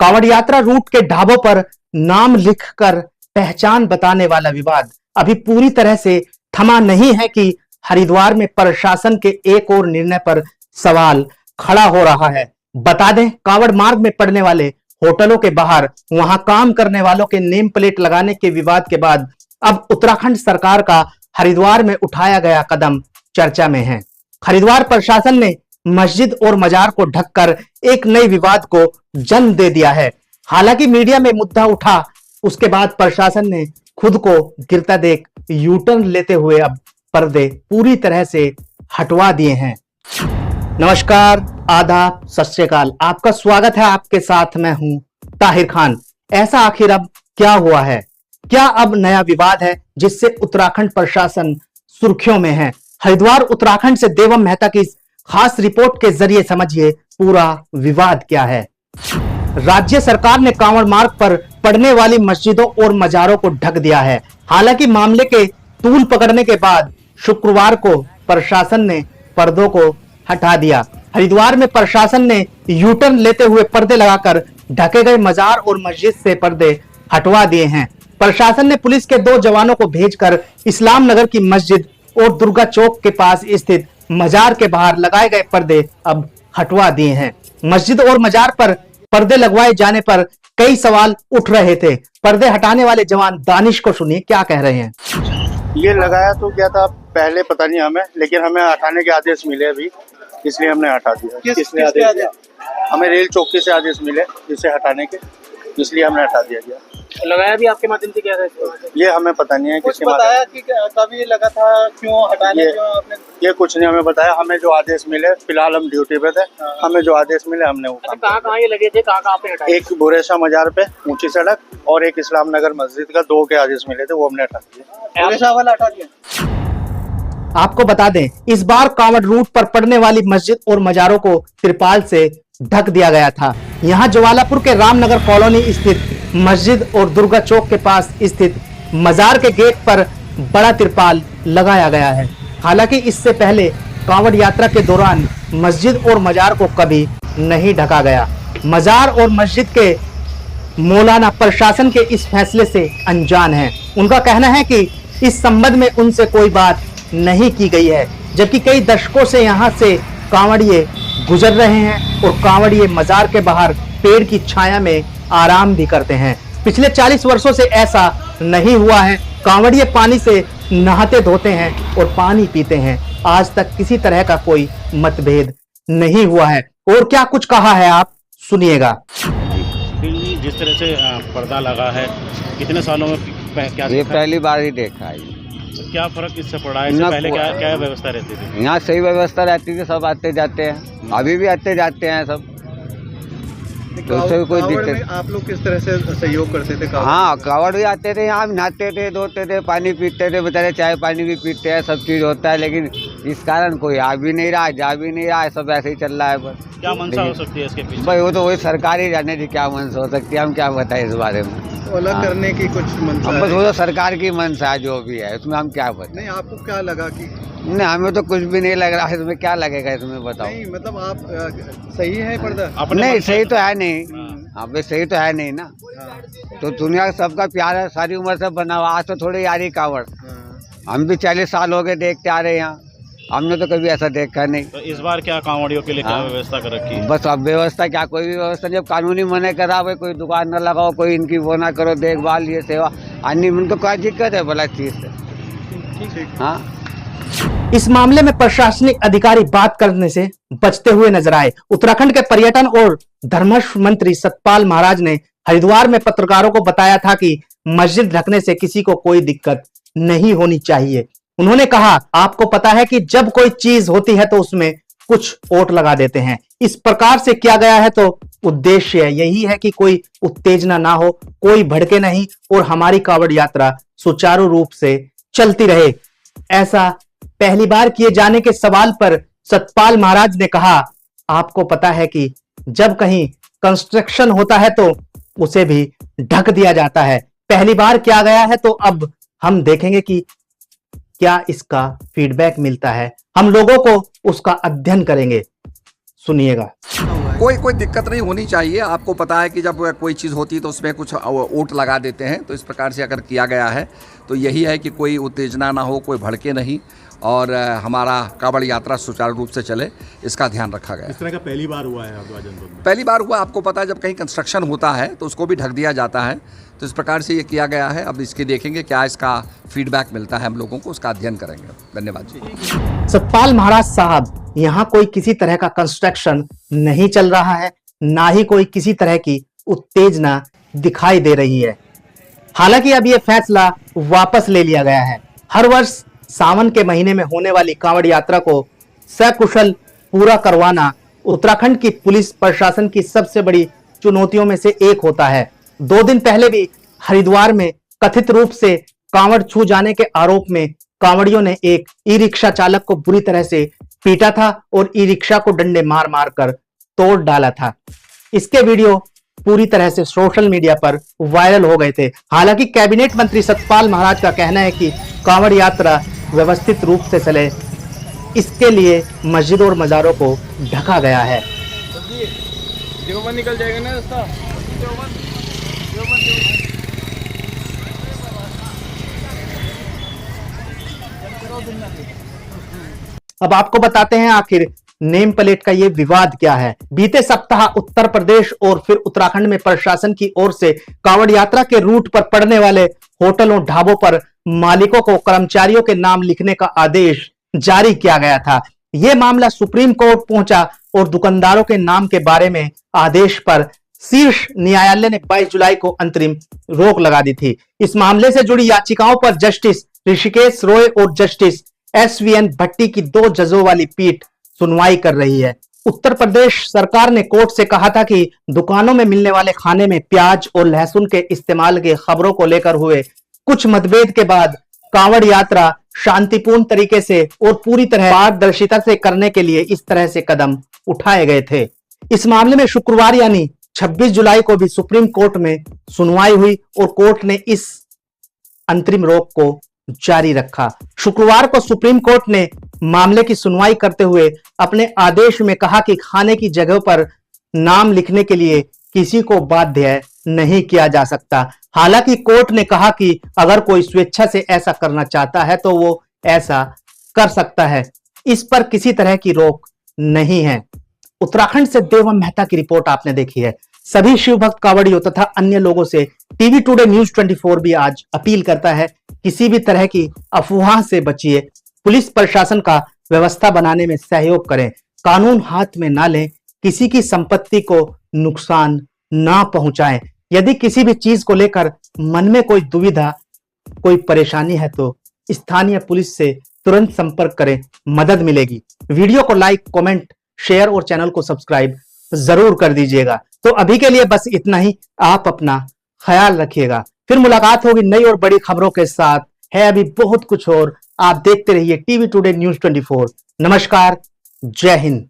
कांवड़ यात्रा रूट के ढाबों पर नाम लिखकर पहचान बताने वाला विवाद अभी पूरी तरह से थमा नहीं है कि हरिद्वार में प्रशासन के एक और निर्णय पर सवाल खड़ा हो रहा है। बता दें, कांवड़ मार्ग में पड़ने वाले होटलों के बाहर वहां काम करने वालों के नेम प्लेट लगाने के विवाद के बाद अब उत्तराखंड सरकार का हरिद्वार में उठाया गया कदम चर्चा में है। हरिद्वार प्रशासन ने मस्जिद और मजार को ढककर एक नए विवाद को जन्म दे दिया है। हालांकि मीडिया में मुद्दा उठा, उसके बाद प्रशासन ने खुद को गिरता देख यू टर्न लेते हुए अब पर्दे पूरी तरह से हटवा दिए हैं। नमस्कार, आदाब, सत श्री अकाल, आपका स्वागत है। आपके साथ मैं हूं ताहिर खान। ऐसा आखिर अब क्या हुआ है? क्या अब नया विवाद है जिससे उत्तराखंड प्रशासन सुर्खियों में है? हरिद्वार उत्तराखंड से देवम मेहता की इस खास रिपोर्ट के जरिए समझिए पूरा विवाद क्या है। राज्य सरकार ने कांवड़ मार्ग पर पड़ने वाली मस्जिदों और मजारों को ढक दिया है। हालांकि मामले के तूल पकड़ने के बाद शुक्रवार को प्रशासन ने पर्दों को हटा दिया। हरिद्वार में प्रशासन ने यू टर्न लेते हुए पर्दे लगाकर ढके गए मजार और मस्जिद से पर्दे हटवा दिए हैं। प्रशासन ने पुलिस के 2 जवानों को भेजकर इस्लाम नगर की मस्जिद और दुर्गा चौक के पास स्थित मजार के बाहर लगाए गए पर्दे अब हटवा दिए हैं। मस्जिद और मजार पर पर्दे लगवाए जाने पर कई सवाल उठ रहे थे। पर्दे हटाने वाले जवान दानिश को सुनिए क्या कह रहे हैं। ये लगाया तो क्या था पहले पता नहीं हमें, लेकिन हमें हटाने के आदेश मिले अभी, इसलिए हमने हटा दिया। किसने आदेश दिया? हमें रेल चौकी से आदेश मिले इसे हटाने के, इसलिए हमने हटा दिया गया। लगाया भी आपके माध्यम से क्या है? ये हमें पता नहीं है। कुछ बताया कि कब ये लगा था, क्यों हटाने क्यों आपने? ये कुछ नहीं हमें बताया। हमें जो आदेश मिले, फिलहाल हम ड्यूटी पे थे, हमें जो आदेश मिले हमने वो काम। कहाँ ये लगे थे, कहाँ पे हटाए? एक बुरेशा मजार पे ऊंची सड़क और एक इस्लाम नगर मस्जिद का 2 के आदेश मिले थे, वो हमने हटा दिया। बुरेशा वाला हटा दिया। आपको बता दें, इस बार कांवड़ रूट पर पड़ने वाली मस्जिद और मजारों को तिरपाल से ढक दिया गया था। यहाँ ज्वालापुर के रामनगर कॉलोनी स्थित मस्जिद और दुर्गा चौक के पास स्थित मजार के गेट पर बड़ा तिरपाल लगाया गया है। हालांकि इससे पहले कांवड़ यात्रा के दौरान मस्जिद और मजार को कभी नहीं ढका गया। मजार और मस्जिद के मौलाना प्रशासन के इस फैसले से अनजान हैं। उनका कहना है कि इस संबंध में उनसे कोई बात नहीं की गई है, जबकि कई दशकों से यहाँ से कांवड़िए गुजर रहे हैं और कांवड़िए मजार के बाहर पेड़ की छाया में आराम भी करते हैं। पिछले 40 वर्षों से ऐसा नहीं हुआ है। कांवड़िए पानी से नहाते धोते हैं और पानी पीते हैं। आज तक किसी तरह का कोई मतभेद नहीं हुआ है। और क्या कुछ कहा है आप सुनिएगा। जिस तरह से पर्दा लगा है, कितने सालों में क्या ये पहली बार ही देखा है। तो क्या फर्क इससे पड़ा है? इससे पहले क्या व्यवस्था रहती थी? यहाँ सही व्यवस्था रहती थी, सब आते जाते हैं, अभी भी आते जाते हैं सब, तो उससे कोई दिक्कत। आप लोग किस तरह से सहयोग करते थे? हाँ, कांवड़ भी आते थे, यहाँ नहाते थे, धोते थे, पानी पीते थे, बेचारे चाय पानी भी पीते हैं, सब चीज़ होता है। लेकिन इस कारण कोई आ भी नहीं रहा, जा भी नहीं रहा है, सब ऐसे ही चल रहा है। बस क्या मंशा हो सकती है इसके पीछे? भाई वो तो वही सरकार ही जाने थी क्या मंशा हो सकती है, हम क्या बताएं इस बारे में। अलग करने की कुछ मंशा हम बस वो तो सरकार की मंशा है जो भी है, उसमें हम क्या बताएं। नहीं, आपको क्या लगा कि नहीं, हमें तो कुछ भी नहीं लग रहा है। इसमें क्या लगेगा, इसमें बताओ। नहीं, मतलब आप सही है पर्दा? नहीं, सही तो है नहीं। हाँ भाई, सही तो है नहीं ना। तो दुनिया सबका प्यार है, सारी उम्र से बना हुआ, आज तो थोड़ी यारी कांवड़। हम भी 40 साल हो गए देखते आ रहे हैं यहाँ, हमने तो कभी ऐसा देखा नहीं। तो इस बार क्या कांवड़ियों के लिए क्या व्यवस्था कर रखी है? बस अब व्यवस्था क्या, कोई भी व्यवस्था जब कानूनी मना करा, भाई कोई दुकान न लगाओ, कोई इनकी वो ना करो, देखभाल ये सेवा अन्य, उनको क्या दिक्कत है भला चीज से? हाँ, इस मामले में प्रशासनिक अधिकारी बात करने से बचते हुए नजर आए। उत्तराखंड के पर्यटन और धर्मस्व मंत्री सतपाल महाराज ने हरिद्वार में पत्रकारों को बताया था कि मस्जिद ढकने से किसी को कोई दिक्कत नहीं होनी चाहिए। उन्होंने कहा, आपको पता है कि जब कोई चीज होती है तो उसमें कुछ ओट लगा देते हैं। इस प्रकार से किया गया है तो उद्देश्य यही है कि कोई उत्तेजना ना हो, कोई भड़के नहीं और हमारी कांवड़ यात्रा सुचारू रूप से चलती रहे। ऐसा पहली बार किए जाने के सवाल पर सतपाल महाराज ने कहा, आपको पता है कि जब कहीं कंस्ट्रक्शन होता है तो उसे भी ढक दिया जाता है। पहली बार किया गया है तो अब हम देखेंगे कि क्या इसका फीडबैक मिलता है। हम लोगों को उसका अध्ययन करेंगे। सुनिएगा। कोई दिक्कत नहीं होनी चाहिए। आपको पता है कि जब कोई चीज़ होती है तो उसमें कुछ वोट लगा देते हैं, तो इस प्रकार से अगर किया गया है तो यही है कि कोई उत्तेजना ना हो, कोई भड़के नहीं, और हमारा कांवड़ यात्रा सुचारू रूप से चले, इसका ध्यान रखा गया। इस तरह का पहली बार हुआ है हरिद्वार जनपद में? पहली बार हुआ। आपको पता है जब कहीं कंस्ट्रक्शन होता है तो उसको भी ढक दिया जाता है, तो इस प्रकार से ये किया गया है। अब इसके देखेंगे क्या इसका फीडबैक मिलता है, हम लोगों को उसका अध्ययन करेंगे। धन्यवाद जी। सतपाल महाराज साहब, यहाँ कोई किसी तरह का कंस्ट्रक्शन नहीं चल रहा है, ना ही कोई किसी तरह की उत्तेजना दिखाई दे रही है। हालांकि अब यह फैसला वापस ले लिया गया है। हर वर्ष सावन के महीने में होने वाली कांवड़ यात्रा को सकुशल पूरा करवाना उत्तराखंड की पुलिस प्रशासन की सबसे बड़ी चुनौतियों में से एक होता है। 2 दिन पहले भी हरिद्वार में कथित रूप से कांवड़ छू जाने के आरोप में कांवड़ियों ने एक ई रिक्शा चालक को बुरी तरह से पीटा था और ई रिक्शा को डंडे मार मार कर तोड़ डाला था। इसके वीडियो पूरी तरह से सोशल मीडिया पर वायरल हो गए थे। हालांकि कैबिनेट मंत्री सतपाल महाराज का कहना है कि कांवड़ यात्रा व्यवस्थित रूप से चले, इसके लिए मस्जिदों और मज़ारों को ढका गया है। निकल जाएगा ना रास्ता। अब आपको बताते हैं आखिर नेम प्लेट का ये विवाद क्या है। बीते सप्ताह उत्तर प्रदेश और फिर उत्तराखंड में प्रशासन की ओर से कांवड़ यात्रा के रूट पर पड़ने वाले होटलों ढाबों पर मालिकों को कर्मचारियों के नाम लिखने का आदेश जारी किया गया था। यह मामला सुप्रीम कोर्ट पहुंचा और दुकानदारों के नाम के बारे में आदेश पर शीर्ष न्यायालय ने 22 जुलाई को अंतरिम रोक लगा दी थी। इस मामले से जुड़ी याचिकाओं पर जस्टिस ऋषिकेश रॉय और जस्टिस SVN भट्टी की 2 जजों वाली पीठ सुनवाई कर रही है। उत्तर प्रदेश सरकार ने कोर्ट से कहा था कि दुकानों में मिलने वाले खाने में प्याज और लहसुन के इस्तेमाल की खबरों को लेकर हुए कुछ मतभेद के बाद कांवड़ यात्रा शांतिपूर्ण तरीके से और पूरी तरह पारदर्शिता से करने के लिए इस तरह से कदम उठाए गए थे। इस मामले में शुक्रवार यानी 26 जुलाई को भी सुप्रीम कोर्ट में सुनवाई हुई और कोर्ट ने इस अंतरिम रोक को जारी रखा। शुक्रवार को सुप्रीम कोर्ट ने मामले की सुनवाई करते हुए अपने आदेश में कहा कि खाने की जगह पर नाम लिखने के लिए किसी को बाध्य नहीं किया जा सकता। हालांकि कोर्ट ने कहा कि अगर कोई स्वेच्छा से ऐसा करना चाहता है तो वो ऐसा कर सकता है, इस पर किसी तरह की रोक नहीं है। उत्तराखंड से देवम मेहता की रिपोर्ट आपने देखी है। सभी शिव भक्त कांवड़ियों तथा अन्य लोगों से टीवी टुडे न्यूज 24 भी आज अपील करता है, किसी भी तरह की अफवाह से बचिए, पुलिस प्रशासन का व्यवस्था बनाने में सहयोग करें, कानून हाथ में ना लें, किसी की संपत्ति को नुकसान ना पहुंचाएं। यदि किसी भी चीज को लेकर मन में कोई दुविधा, कोई परेशानी है तो स्थानीय पुलिस से तुरंत संपर्क करें, मदद मिलेगी। वीडियो को लाइक, कमेंट, शेयर और चैनल को सब्सक्राइब जरूर कर दीजिएगा। तो अभी के लिए बस इतना ही। आप अपना ख्याल रखिएगा। फिर मुलाकात होगी नई और बड़ी खबरों के साथ। है अभी बहुत कुछ और। आप देखते रहिए टीवी टुडे न्यूज 24। नमस्कार, जय हिंद।